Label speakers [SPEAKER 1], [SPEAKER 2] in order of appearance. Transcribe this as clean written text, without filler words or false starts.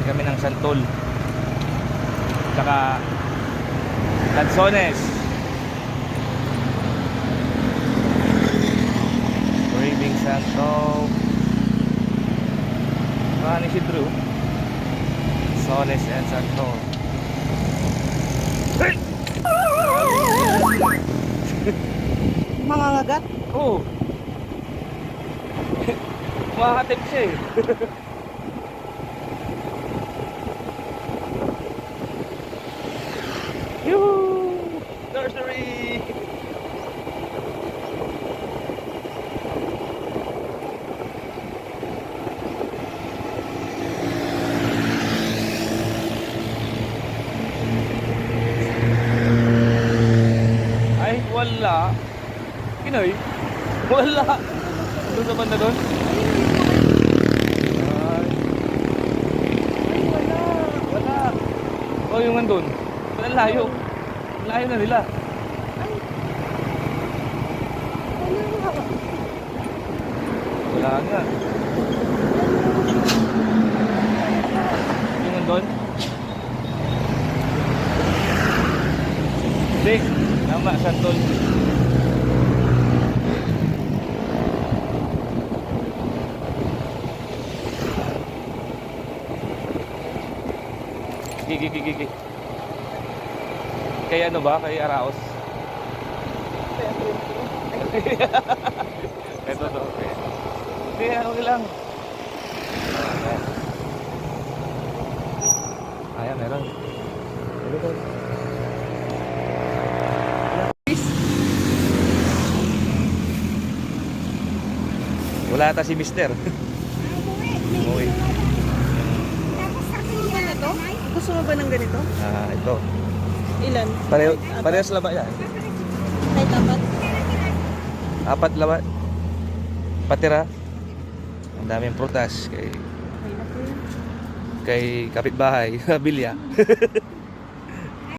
[SPEAKER 1] kami ng Santol tsaka Lanzones. Craving Santol. Ni si Drew. Lanzones and Santol.
[SPEAKER 2] Mangangagat?
[SPEAKER 1] Oh. Makakatip siya eh. Yoo! Nursery! Ay, wala. Pinoy? Wala. Doon sa banda doon? Ay. Ay, wala. Wala. Oh, yung nandun. Wala, layo. Layo na nila. Wala nga. Yung nandun? Hindi. Tama, Santol. Gigi. Kay ano ba? Kay Araos? Ito to. Hindi, okay lang. Ayan, meron. Wala ata si Mister. Umuwi.
[SPEAKER 2] Ganito? Gusto mo ba ng ganito?
[SPEAKER 1] Ito.
[SPEAKER 2] Ilan?
[SPEAKER 1] Parehas laba yan.
[SPEAKER 2] Kahit apat?
[SPEAKER 1] 4 laba. Patira. Ang daming prutas kay
[SPEAKER 2] Okay na po yun.
[SPEAKER 1] kapitbahay, bilya.